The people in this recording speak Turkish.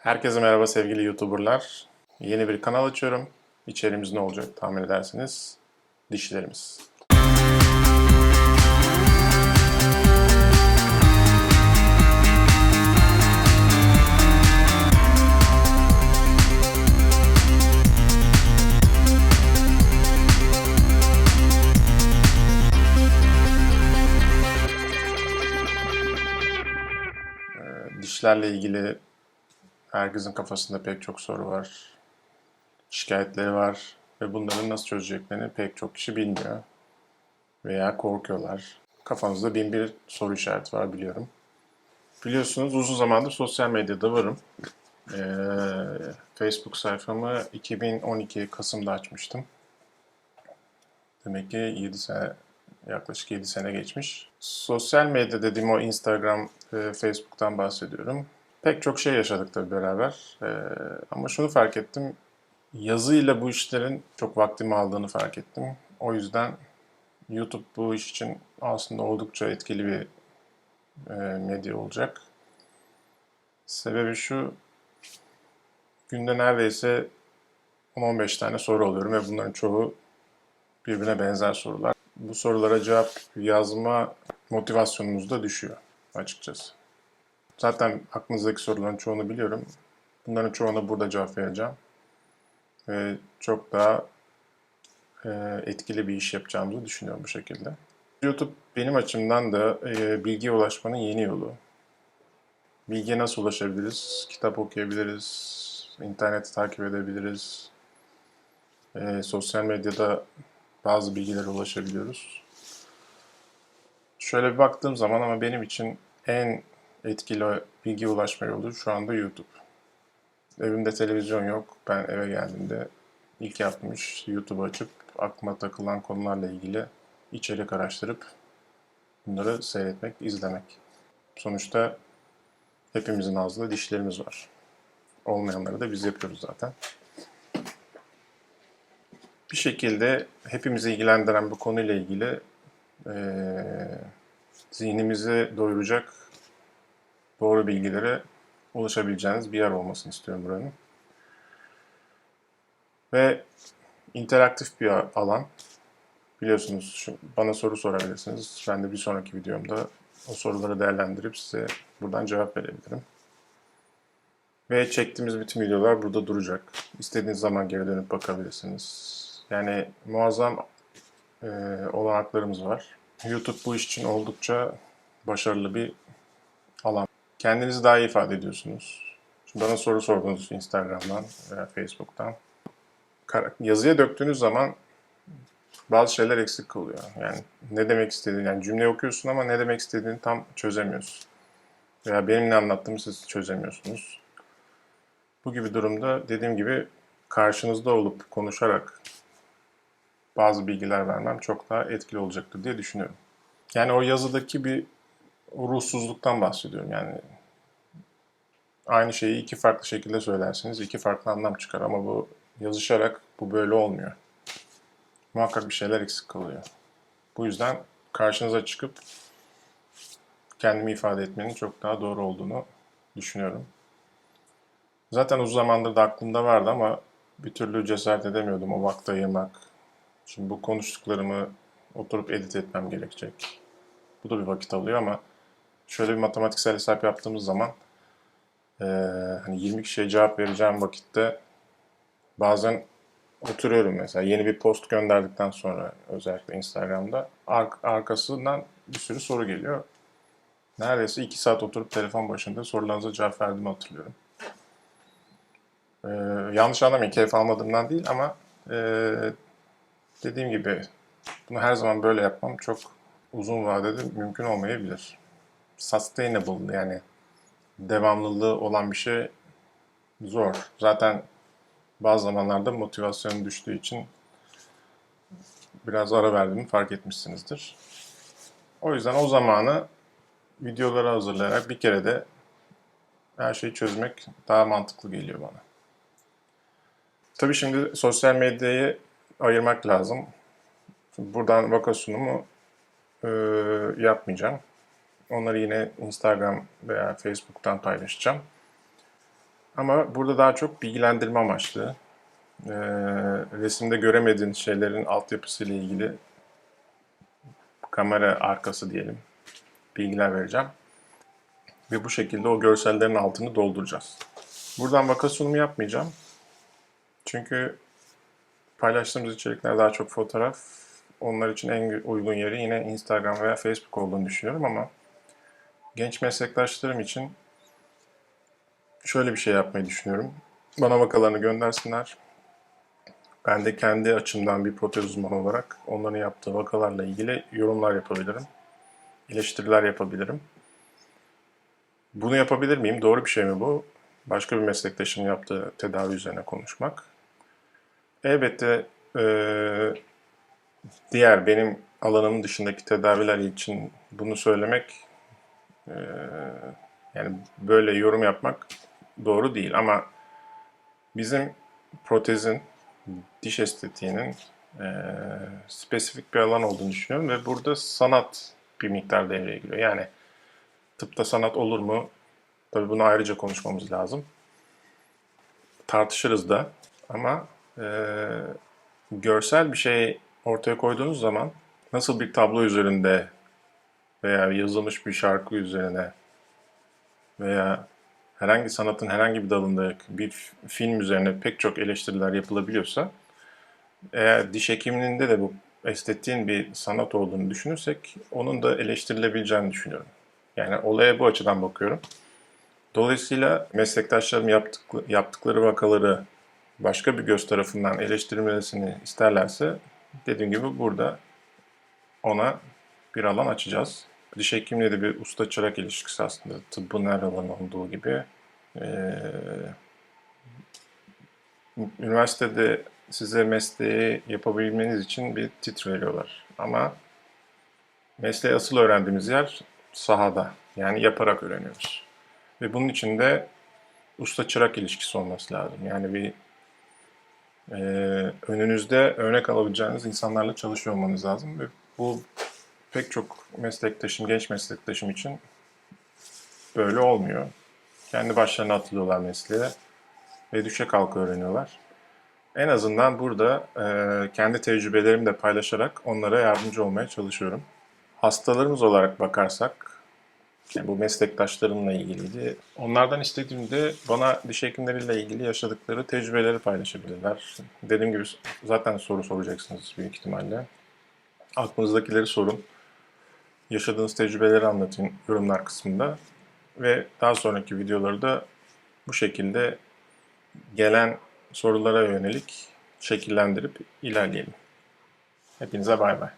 Herkese merhaba sevgili YouTuber'lar. Yeni bir kanal açıyorum. İçeriğimiz ne olacak tahmin edersiniz. Dişlerimiz. Dişlerle ilgili herkesin kafasında pek çok soru var. Şikayetleri var ve bunları nasıl çözeceklerini pek çok kişi bilmiyor. Veya korkuyorlar. Kafanızda bin bir soru işareti var biliyorum. Biliyorsunuz uzun zamandır sosyal medyada varım. Facebook sayfamı 2012 Kasım'da açmıştım. Demek ki 7 sene, yaklaşık 7 sene geçmiş. Sosyal medya dediğim o Instagram, Facebook'tan bahsediyorum. Pek çok şey yaşadık tabii beraber. Ama şunu fark ettim. Yazıyla bu işlerin çok vaktimi aldığını fark ettim. O yüzden YouTube bu iş için aslında oldukça etkili bir medya olacak. Sebebi şu, günde neredeyse 10-15 tane soru alıyorum ve bunların çoğu birbirine benzer sorular. Bu sorulara cevap yazma motivasyonumuz da düşüyor açıkçası. Zaten aklınızdaki soruların çoğunu biliyorum. Bunların çoğuna burada cevap vereceğim. Ve çok daha etkili bir iş yapacağımızı düşünüyorum bu şekilde. YouTube benim açımdan da bilgiye ulaşmanın yeni yolu. Bilgiye nasıl ulaşabiliriz? Kitap okuyabiliriz, interneti takip edebiliriz, sosyal medyada bazı bilgilere ulaşabiliyoruz. Şöyle bir baktığım zaman ama benim için en etkili bilgiye ulaşma yolu şu anda YouTube. Evimde televizyon yok. Ben eve geldiğimde ilk yaptığım iş YouTube'u açıp aklıma takılan konularla ilgili içerik araştırıp bunları seyretmek, izlemek. Sonuçta hepimizin ağzında dişlerimiz var. Olmayanları da biz yapıyoruz zaten. Bir şekilde hepimizi ilgilendiren bu konuyla ilgili zihnimizi doyuracak doğru bilgilere ulaşabileceğiniz bir yer olmasını istiyorum buranın. Ve interaktif bir alan. Biliyorsunuz bana soru sorabilirsiniz. Ben de bir sonraki videomda o soruları değerlendirip size buradan cevap verebilirim. Ve çektiğimiz bütün videolar burada duracak. İstediğiniz zaman geri dönüp bakabilirsiniz. Yani muazzam olanaklarımız var. YouTube bu iş için oldukça başarılı bir alan. Kendinizi daha iyi ifade ediyorsunuz. Şimdi bana soru sordunuz Instagram'dan veya Facebook'tan. Yazıya döktüğünüz zaman bazı şeyler eksik kalıyor. Yani ne demek istediğini, yani cümleyi okuyorsun ama ne demek istediğini tam çözemiyorsun. Veya benim ne anlattığımı siz çözemiyorsunuz. Bu gibi durumda dediğim gibi karşınızda olup konuşarak bazı bilgiler vermem çok daha etkili olacaktır diye düşünüyorum. Yani o yazıdaki bir ruhsuzluktan bahsediyorum. Yani aynı şeyi iki farklı şekilde söylersiniz, iki farklı anlam çıkar ama bu yazışarak bu böyle olmuyor. Muhakkak bir şeyler eksik kalıyor. Bu yüzden karşınıza çıkıp kendimi ifade etmenin çok daha doğru olduğunu düşünüyorum. Zaten uzun zamandır da aklımda vardı ama bir türlü cesaret edemiyordum o vakti ayırmak. Şimdi bu konuştuklarımı oturup edit etmem gerekecek. Bu da bir vakit alıyor ama şöyle bir matematiksel hesap yaptığımız zaman hani 20 kişiye cevap vereceğim vakitte bazen oturuyorum mesela yeni bir post gönderdikten sonra özellikle Instagram'da arkasından bir sürü soru geliyor. Neredeyse 2 saat oturup telefon başında sorularınıza cevap verdiğimi hatırlıyorum. Yanlış anlamayın, keyif almadığımdan değil ama dediğim gibi bunu her zaman böyle yapmam çok uzun vadede mümkün olmayabilir. Sustainable yani devamlılığı olan bir şey zor. Zaten bazı zamanlarda motivasyonum düştüğü için biraz ara verdiğimi fark etmişsinizdir. O yüzden o zamanı videoları hazırlayarak bir kere de her şeyi çözmek daha mantıklı geliyor bana. Tabii şimdi sosyal medyayı ayırmak lazım. Buradan vaka sunumu yapmayacağım. Onları yine Instagram veya Facebook'tan paylaşacağım. Ama burada daha çok bilgilendirme amaçlı. Resimde göremediğiniz şeylerin altyapısıyla ilgili kamera arkası diyelim bilgiler vereceğim. Ve bu şekilde o görsellerin altını dolduracağız. Buradan vaka sunumu yapmayacağım. Çünkü paylaştığımız içerikler daha çok fotoğraf. Onlar için en uygun yeri yine Instagram veya Facebook olduğunu düşünüyorum ama genç meslektaşlarım için şöyle bir şey yapmayı düşünüyorum. Bana vakalarını göndersinler. Ben de kendi açımdan bir protez uzmanı olarak onların yaptığı vakalarla ilgili yorumlar yapabilirim. Eleştiriler yapabilirim. Bunu yapabilir miyim? Doğru bir şey mi bu? Başka bir meslektaşın yaptığı tedavi üzerine konuşmak. Elbette diğer benim alanımın dışındaki tedaviler için bunu söylemek, yani böyle yorum yapmak doğru değil. Ama bizim protezin, diş estetiğinin spesifik bir alan olduğunu düşünüyorum ve burada sanat bir miktar devreye giriyor. Yani tıpta sanat olur mu? Tabii bunu ayrıca konuşmamız lazım. Tartışırız da ama görsel bir şey ortaya koyduğunuz zaman nasıl bir tablo üzerinde veya yazılmış bir şarkı üzerine veya herhangi sanatın herhangi bir dalında bir film üzerine pek çok eleştiriler yapılabiliyorsa, eğer diş hekimliğinde de bu estetiğin bir sanat olduğunu düşünürsek onun da eleştirilebileceğini düşünüyorum. Yani olaya bu açıdan bakıyorum. Dolayısıyla meslektaşlarım yaptıkları vakaları başka bir göz tarafından eleştirilmesini isterlerse dediğim gibi burada ona bir alan açacağız. Diş hekimliği de bir usta çırak ilişkisi aslında. Tıbbın her alanı olduğu gibi. Üniversitede size mesleği yapabilmeniz için bir titre veriyorlar. Ama mesleği asıl öğrendiğimiz yer sahada. Yani yaparak öğreniyoruz. Ve bunun için de usta çırak ilişkisi olması lazım. Yani bir önünüzde örnek alabileceğiniz insanlarla çalışıyor olmanız lazım. Ve bu pek çok meslektaşım, genç meslektaşım için böyle olmuyor. Kendi başlarına atılıyorlar mesleğe ve düşe kalka öğreniyorlar. En azından burada kendi tecrübelerimi de paylaşarak onlara yardımcı olmaya çalışıyorum. Hastalarımız olarak bakarsak, yani bu meslektaşlarımla ilgiliydi. Onlardan istediğimde bana diş hekimleriyle ilgili yaşadıkları tecrübeleri paylaşabilirler. Dediğim gibi zaten soru soracaksınız büyük ihtimalle. Aklınızdakileri sorun. Yaşadığınız tecrübeleri anlatın yorumlar kısmında. Ve daha sonraki videoları da bu şekilde gelen sorulara yönelik şekillendirip ilerleyelim. Hepinize bay bay.